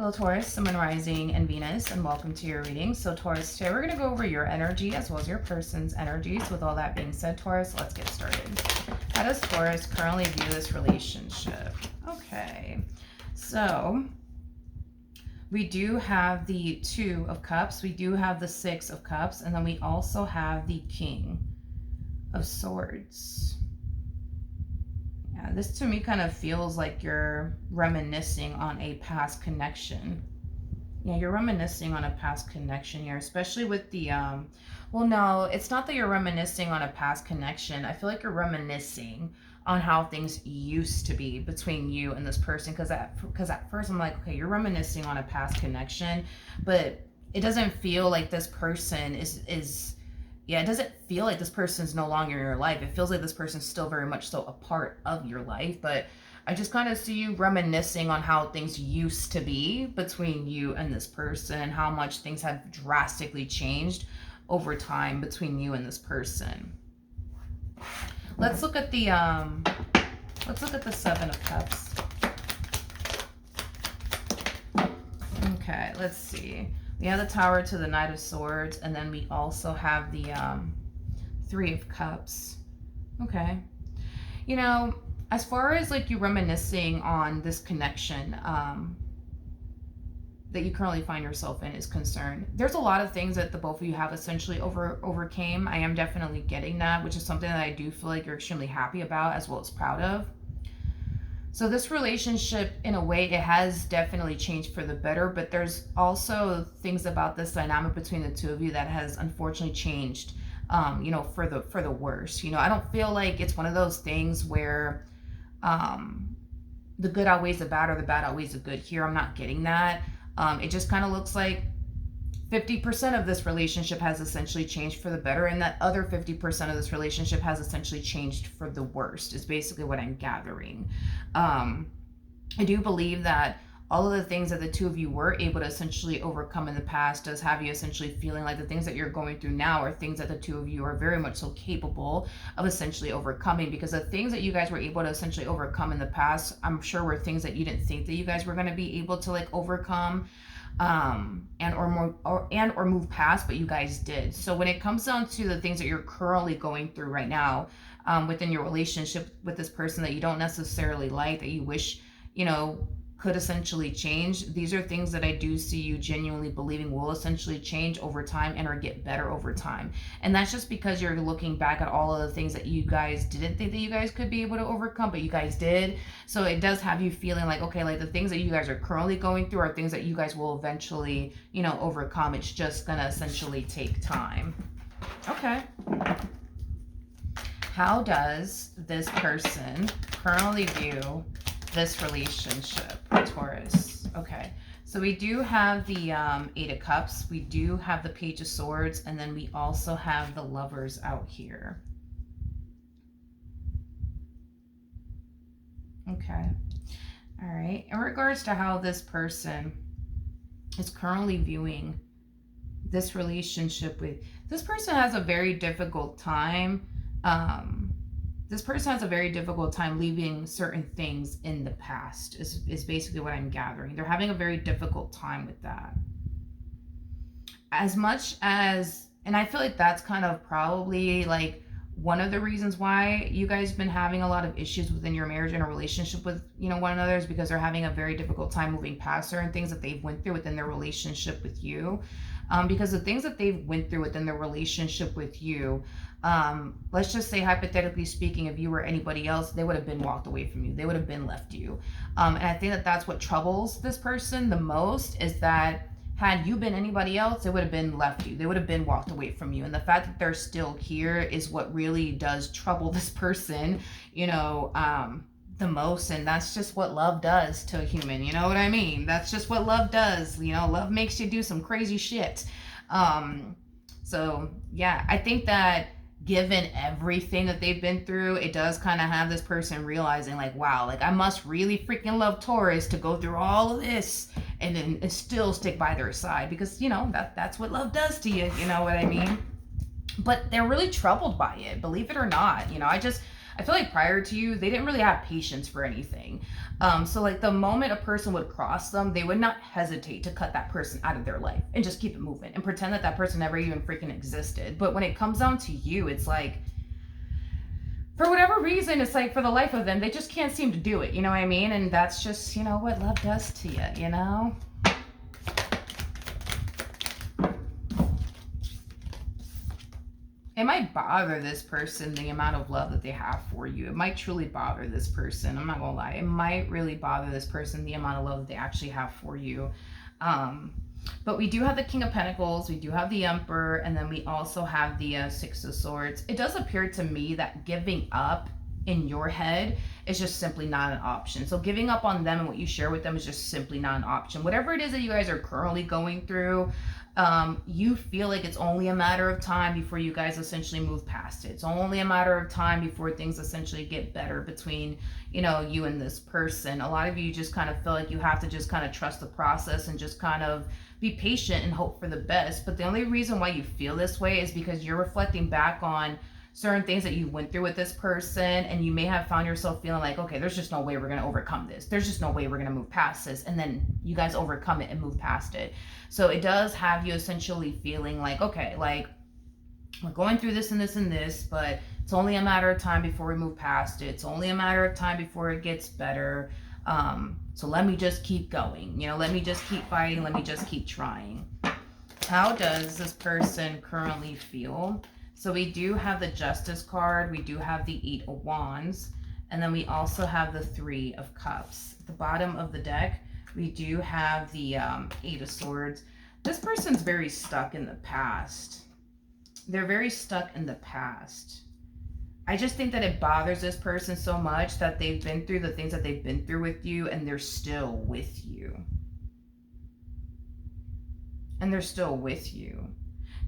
Hello Taurus, Sun, Rising, and Venus, and welcome to your reading. So Taurus, today we're going to go over your energy as well as your person's energies. With all that being said, Taurus, let's get started. How does Taurus currently view this relationship? Okay, so we do have the Two of Cups, we do have the Six of Cups, and then we also have the King of Swords. Yeah, this to me kind of feels like you're reminiscing on a past connection. Yeah, you're reminiscing on a past connection here, especially with the, well, no, it's not that you're reminiscing on a past connection. I feel like you're reminiscing on how things used to be between you and this person. Because at first I'm like, okay, you're reminiscing on a past connection, but it doesn't feel like this person yeah, it doesn't feel like this person's no longer in your life. It feels like this person's still very much so a part of your life, but I just kind of see you reminiscing on how things used to be between you and this person and how much things have drastically changed over time between you and this person. Let's look at the Seven of Cups. Okay, let's see. We have the Tower to the Knight of Swords, and then we also have the Three of Cups. Okay. You know, as far as like you reminiscing on this connection that you currently find yourself in is concerned, there's a lot of things that the both of you have essentially overcame. I am definitely getting that, which is something that I do feel like you're extremely happy about as well as proud of. So this relationship, in a way, it has definitely changed for the better, but there's also things about this dynamic between the two of you that has unfortunately changed, you know, for the worse. You know, I don't feel like it's one of those things where the good outweighs the bad or the bad outweighs the good here. I'm not getting that. It just kind of looks like 50% of this relationship has essentially changed for the better, and that other 50% of this relationship has essentially changed for the worst, is basically what I'm gathering. I do believe that all of the things that the two of you were able to essentially overcome in the past does have you essentially feeling like the things that you're going through now are things that the two of you are very much so capable of essentially overcoming, because the things that you guys were able to essentially overcome in the past, I'm sure were things that you didn't think that you guys were going to be able to like overcome or move past, but you guys did. So when it comes down to the things that you're currently going through right now within your relationship with this person that you don't necessarily like, that you wish, you know, could essentially change, these are things that I do see you genuinely believing will essentially change over time and or get better over time. And that's just because you're looking back at all of the things that you guys didn't think that you guys could be able to overcome, but you guys did. So it does have you feeling like, okay, like the things that you guys are currently going through are things that you guys will eventually, you know, overcome. It's just gonna essentially take time. Okay. How does this person currently view this relationship, Taurus? Okay, so we do have the Eight of Cups, we do have the Page of Swords, and then we also have the Lovers out here. Okay, all right. In regards to how this person is currently viewing this relationship with, this person has a very difficult time leaving certain things in the past is basically what I'm gathering. They're having a very difficult time with that. As much as, and I feel like that's kind of probably like one of the reasons why you guys have been having a lot of issues within your marriage and a relationship with, you know, one another, is because they're having a very difficult time moving past certain things that they've went through within their relationship with you. Because the things that they've went through within their relationship with you, let's just say hypothetically speaking, if you were anybody else, they would have been walked away from you. They would have been left you. And I think that that's what troubles this person the most, is that had you been anybody else, they would have been left you. They would have been walked away from you. And the fact that they're still here is what really does trouble this person, you know, the most. And that's just what love does to a human. You know what I mean? That's just what love does. You know, love makes you do some crazy shit. So yeah, I think that given everything that they've been through, it does kind of have this person realizing like, wow, like I must really freaking love Taurus to go through all of this and then still stick by their side, because, you know, that's what love does to you. You know what I mean? But they're really troubled by it, believe it or not. You know, I feel like prior to you, they didn't really have patience for anything. So like the moment a person would cross them, they would not hesitate to cut that person out of their life and just keep it moving and pretend that that person never even freaking existed. But when it comes down to you, it's like, for whatever reason, it's like for the life of them, they just can't seem to do it. You know what I mean? And that's just, you know, what love does to you, you know? It might bother this person, the amount of love that they have for you. It might truly bother this person. I'm not gonna lie. It might really bother this person, the amount of love that they actually have for you. But we do have the King of Pentacles, we do have the Emperor, and then we also have the Six of Swords. It does appear to me that giving up in your head is just simply not an option. So giving up on them and what you share with them is just simply not an option. Whatever it is that you guys are currently going through, you feel like it's only a matter of time before you guys essentially move past it. It's only a matter of time before things essentially get better between, you know, you and this person. A lot of you just kind of feel like you have to just kind of trust the process and just kind of be patient and hope for the best. But the only reason why you feel this way is because you're reflecting back on certain things that you went through with this person, and you may have found yourself feeling like, okay, there's just no way we're going to overcome this. There's just no way we're going to move past this. And then you guys overcome it and move past it. So it does have you essentially feeling like, okay, like we're going through this and this and this, but it's only a matter of time before we move past it. It's only a matter of time before it gets better. So let me just keep going. You know, let me just keep fighting. Let me just keep trying. How does this person currently feel? So we do have the Justice card, we do have the 8 of Wands, and then we also have the 3 of Cups. At the bottom of the deck, we do have the 8 of Swords. This person's very stuck in the past. They're very stuck in the past. I just think that it bothers this person so much that they've been through the things that they've been through with you, and they're still with you. And they're still with you.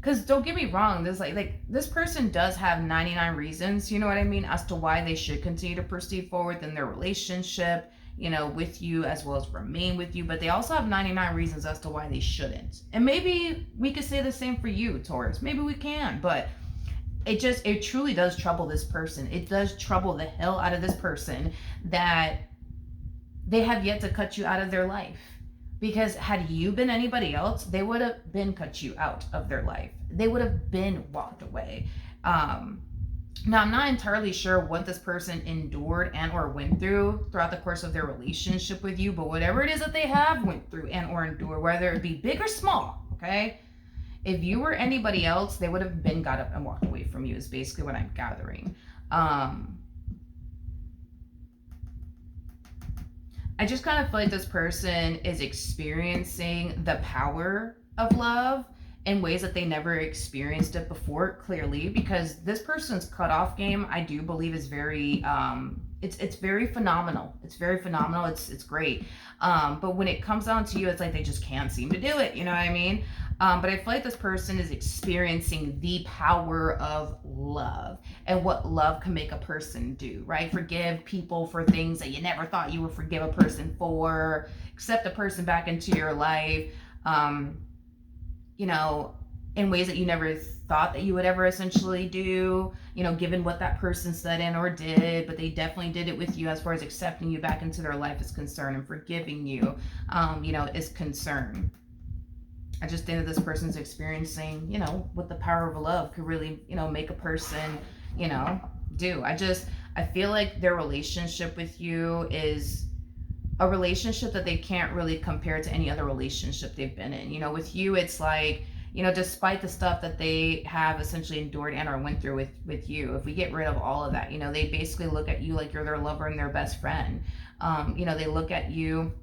Because don't get me wrong, there's like this person does have 99 reasons, you know what I mean, as to why they should continue to proceed forward in their relationship, you know, with you, as well as remain with you. But they also have 99 reasons as to why they shouldn't. And maybe we could say the same for you, Taurus. Maybe we can, but it truly does trouble this person. It does trouble the hell out of this person that they have yet to cut you out of their life. Because had you been anybody else, they would have been cut you out of their life. They would have been walked away. Now, I'm not entirely sure what this person endured and or went through throughout the course of their relationship with you, but whatever it is that they have went through and or endured, whether it be big or small, okay? If you were anybody else, they would have been got up and walked away from you, is basically what I'm gathering. I just kind of feel like this person is experiencing the power of love in ways that they never experienced it before, clearly, because this person's cutoff game, I do believe, is very, it's very phenomenal. It's very phenomenal. It's great. But when it comes down to you, it's like they just can't seem to do it. You know what I mean? But I feel like this person is experiencing the power of love and what love can make a person do, right? Forgive people for things that you never thought you would forgive a person for, accept a person back into your life, you know, in ways that you never thought that you would ever essentially do, you know, given what that person said and or did, but they definitely did it with you as far as accepting you back into their life is concerned and forgiving you, you know, is concerned. I just think that this person's experiencing, you know, what the power of love could really, you know, make a person, you know, do. I feel like their relationship with you is a relationship that they can't really compare to any other relationship they've been in. You know, with you, it's like, you know, despite the stuff that they have essentially endured and or went through with you, if we get rid of all of that, you know, they basically look at you like you're their lover and their best friend. You know, they look at you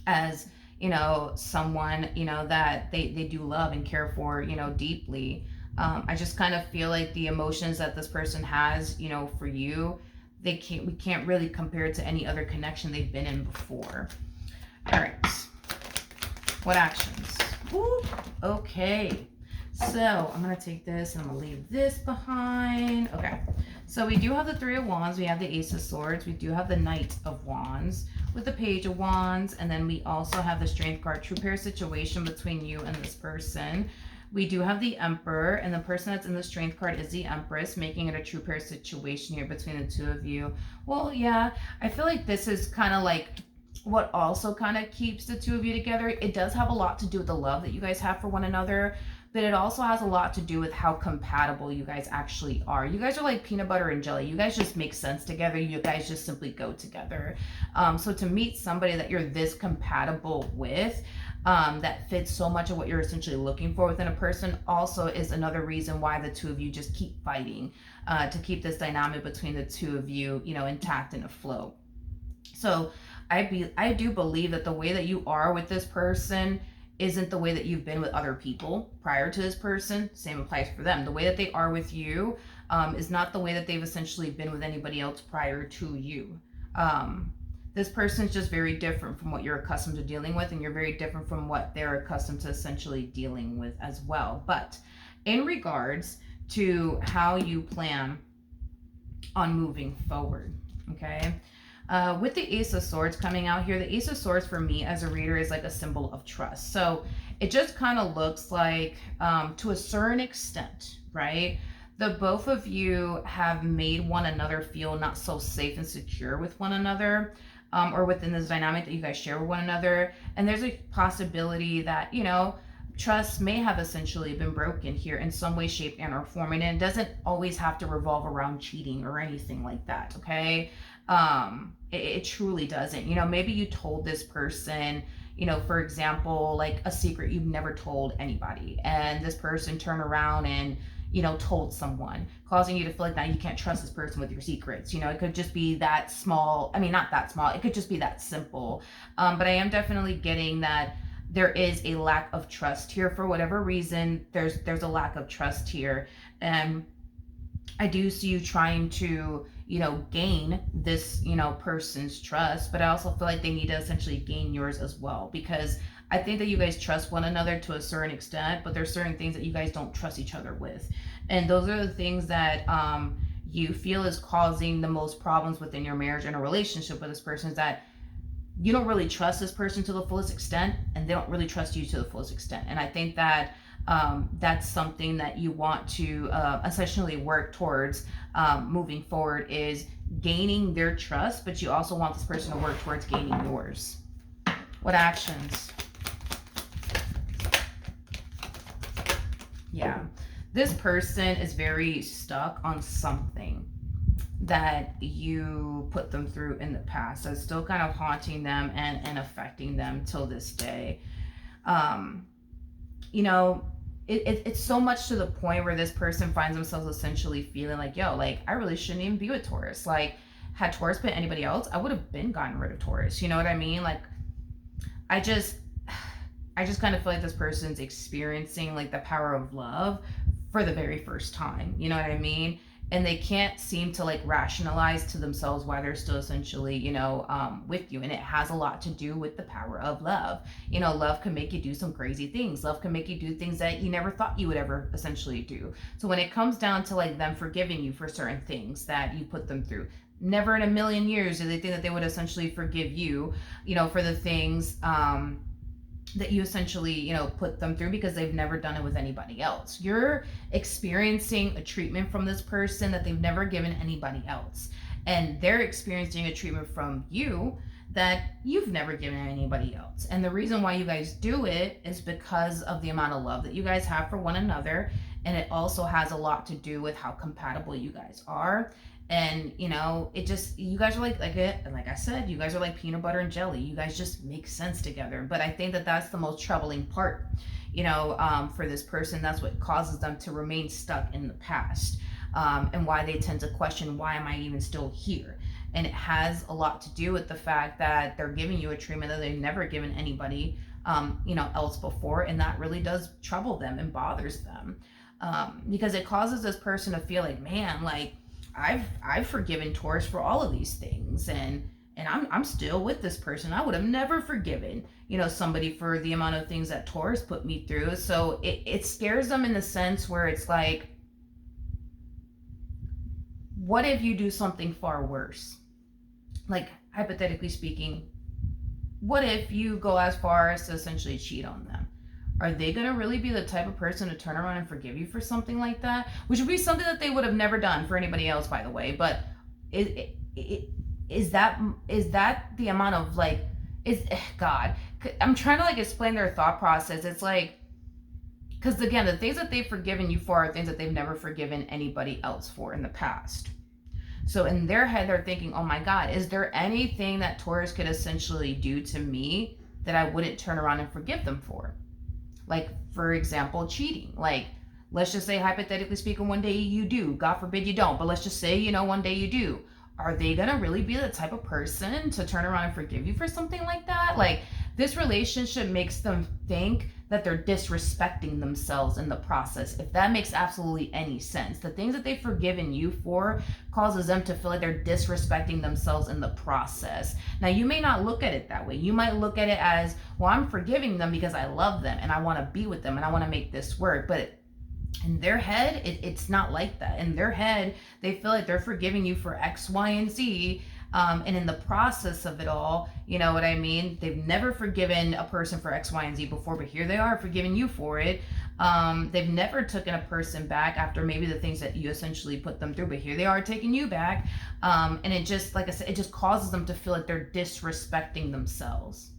as, you know, someone, you know, that they do love and care for, you know, deeply. I just kind of feel like the emotions that this person has, you know, for you, we can't really compare it to any other connection they've been in before. All right. What actions? Ooh, okay. So I'm going to take this and I'm going to leave this behind. Okay. So we do have the 3 of Wands. We have the Ace of Swords. We do have the Knight of Wands with the Page of Wands. And then we also have the Strength card. True pair situation between you and this person. We do have the Emperor, and the person that's in the Strength card is the Empress, making it a true pair situation here between the two of you. Well, yeah, I feel like this is kind of like what also kind of keeps the two of you together. It does have a lot to do with the love that you guys have for one another, but it also has a lot to do with how compatible you guys actually are. You guys are like peanut butter and jelly. You guys just make sense together. You guys just simply go together. So to meet somebody that you're this compatible with, that fits so much of what you're essentially looking for within a person, also is another reason why the two of you just keep fighting to keep this dynamic between the two of you, intact and afloat. So I do believe that the way that you are with this person isn't the way that you've been with other people prior to this person. Same applies for them. The way that they are with you is not the way that they've essentially been with anybody else prior to you. This person's just very different from what you're accustomed to dealing with, and you're very different from what they're accustomed to essentially dealing with as well. But in regards to how you plan on moving forward, okay? With the Ace of Swords coming out here, the Ace of Swords for me as a reader is like a symbol of trust. So it just kind of looks like, to a certain extent, right? The both of you have made one another feel not so safe and secure with one another, or within this dynamic that you guys share with one another. And there's a possibility that, trust may have essentially been broken here in some way, shape, and or form. And it doesn't always have to revolve around cheating or anything like that, okay? It truly doesn't. Maybe you told this person, for example, like a secret you've never told anybody, and this person turned around and told someone, causing you to feel like now you can't trust this person with your secrets. It could just be that small. I mean, not that small. It could just be that simple. But I am definitely getting that there is a lack of trust here for whatever reason. There's a lack of trust here, and I do see you trying to, gain this, person's trust, but I also feel like they need to essentially gain yours as well, because I think that you guys trust one another to a certain extent, but there's certain things that you guys don't trust each other with. And those are the things that you feel is causing the most problems within your marriage and a relationship with this person, is that you don't really trust this person to the fullest extent, and they don't really trust you to the fullest extent. And I think that that's something that you want to essentially work towards moving forward, is gaining their trust, but you also want this person to work towards gaining yours. What actions? Yeah, this person is very stuck on something that you put them through in the past. That's still kind of haunting them and affecting them till this day. It's so much to the point where this person finds themselves essentially feeling like, yo, like, I really shouldn't even be with Taurus. Like, had Taurus been anybody else, I would have been gotten rid of Taurus. You know what I mean? Like, I just kind of feel like this person's experiencing like the power of love for the very first time. You know what I mean? And they can't seem to like rationalize to themselves why they're still essentially, with you. And it has a lot to do with the power of love. Love can make you do some crazy things. Love can make you do things that you never thought you would ever essentially do. So when it comes down to like them forgiving you for certain things that you put them through, never in a million years do they think that they would essentially forgive you, for the things, that you essentially, put them through, because they've never done it with anybody else. You're experiencing a treatment from this person that they've never given anybody else. And they're experiencing a treatment from you that you've never given anybody else. And the reason why you guys do it is because of the amount of love that you guys have for one another. And it also has a lot to do with how compatible you guys are. And it just, you guys are like I said, you guys are like peanut butter and jelly. You guys just make sense together. But I think that that's the most troubling part, for this person. That's what causes them to remain stuck in the past, and why they tend to question, why am I even still here? And it has a lot to do with the fact that they're giving you a treatment that they've never given anybody, else before. And that really does trouble them and bothers them, because it causes this person to feel like, man, like, I've forgiven Taurus for all of these things, and I'm still with this person. I would have never forgiven, somebody for the amount of things that Taurus put me through. So it scares them in the sense where it's like, what if you do something far worse? Like, hypothetically speaking, what if you go as far as to essentially cheat on them? are they going to really be the type of person to turn around and forgive you for something like that? Which would be something that they would have never done for anybody else, by the way. But is that the amount of like, God, I'm trying to like explain their thought process. It's like, because again, the things that they've forgiven you for are things that they've never forgiven anybody else for in the past. So in their head, they're thinking, oh my God, is there anything that Taurus could essentially do to me that I wouldn't turn around and forgive them for? Like, for example, cheating. Like, let's just say, hypothetically speaking, one day you do. God forbid you don't. But let's just say, one day you do. Are they going to really be the type of person to turn around and forgive you for something like that? Like, this relationship makes them think that they're disrespecting themselves in the process. If that makes absolutely any sense. The things that they've forgiven you for causes them to feel like they're disrespecting themselves in the process. Now, you may not look at it that way. You might look at it as, well, I'm forgiving them because I love them and I want to be with them and I want to make this work. But in their head, it's not like that. In their head, they feel like they're forgiving you for X, Y, and Z. And in the process of it all, you know what I mean? They've never forgiven a person for X, Y, and Z before, but here they are forgiving you for it. They've never taken a person back after maybe the things that you essentially put them through, but here they are taking you back. And it just, like I said, it just causes them to feel like they're disrespecting themselves.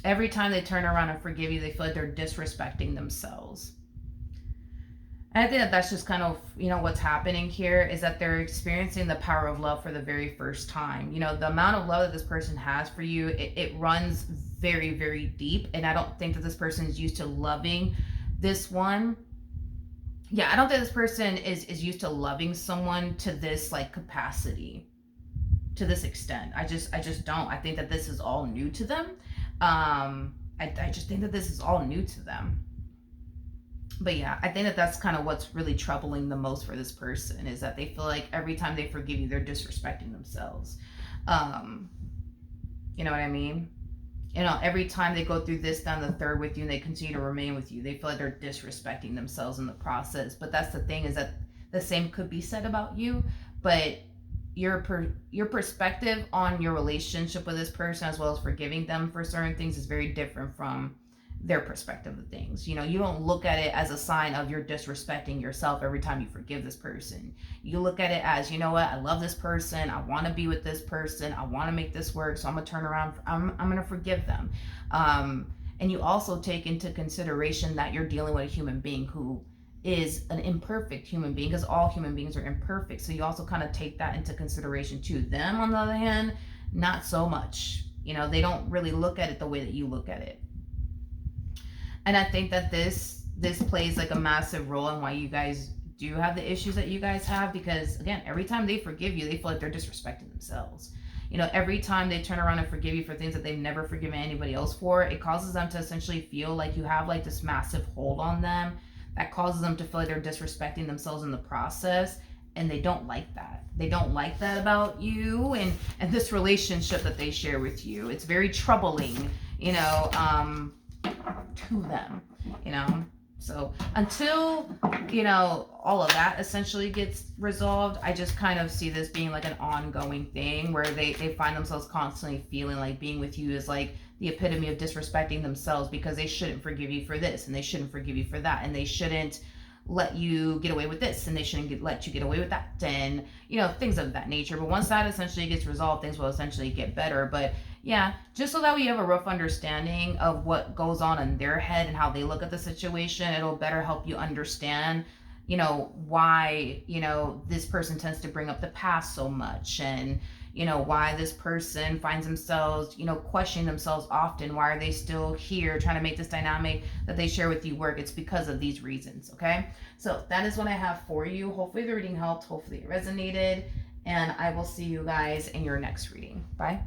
Every time they turn around and forgive you, they feel like they're disrespecting themselves. And I think that that's just kind of, what's happening here is that they're experiencing the power of love for the very first time. The amount of love that this person has for you, it runs very, very deep. And I don't think that this person is used to loving this one. Yeah, I don't think this person is used to loving someone to this like capacity, to this extent. I just don't. I think that this is all new to them. I just think that this is all new to them. But yeah, I think that that's kind of what's really troubling the most for this person, is that they feel like every time they forgive you, they're disrespecting themselves. You know what I mean? Every time they go through this down the third with you and they continue to remain with you, they feel like they're disrespecting themselves in the process. But that's the thing, is that the same could be said about you, but your perspective on your relationship with this person, as well as forgiving them for certain things, is very different from their perspective of things. You don't look at it as a sign of you're disrespecting yourself every time you forgive this person. You look at it as, you know what, I love this person, I want to be with this person, I want to make this work, so I'm gonna turn around, I'm gonna forgive them. And you also take into consideration that you're dealing with a human being who is an imperfect human being, because all human beings are imperfect. So you also kind of take that into consideration too. Them, on the other hand, not so much. They don't really look at it the way that you look at it. And I think that this plays like a massive role in why you guys do have the issues that you guys have, because again, every time they forgive you, they feel like they're disrespecting themselves. Every time they turn around and forgive you for things that they've never forgiven anybody else for, it causes them to essentially feel like you have like this massive hold on them that causes them to feel like they're disrespecting themselves in the process. And they don't like that. They don't like that about you and this relationship that they share with you. It's very troubling, to them, so until all of that essentially gets resolved, I just kind of see this being like an ongoing thing where they find themselves constantly feeling like being with you is like the epitome of disrespecting themselves, because they shouldn't forgive you for this and they shouldn't forgive you for that, and they shouldn't let you get away with this and they shouldn't let you get away with that, and things of that nature. But once that essentially gets resolved, things will essentially get better. But yeah, just so that we have a rough understanding of what goes on in their head and how they look at the situation, it'll better help you understand why this person tends to bring up the past so much, and why this person finds themselves questioning themselves often. Why are they still here trying to make this dynamic that they share with you work? It's because of these reasons. Okay, so that is what I have for you. Hopefully the reading helped, hopefully it resonated, and I will see you guys in your next reading. Bye.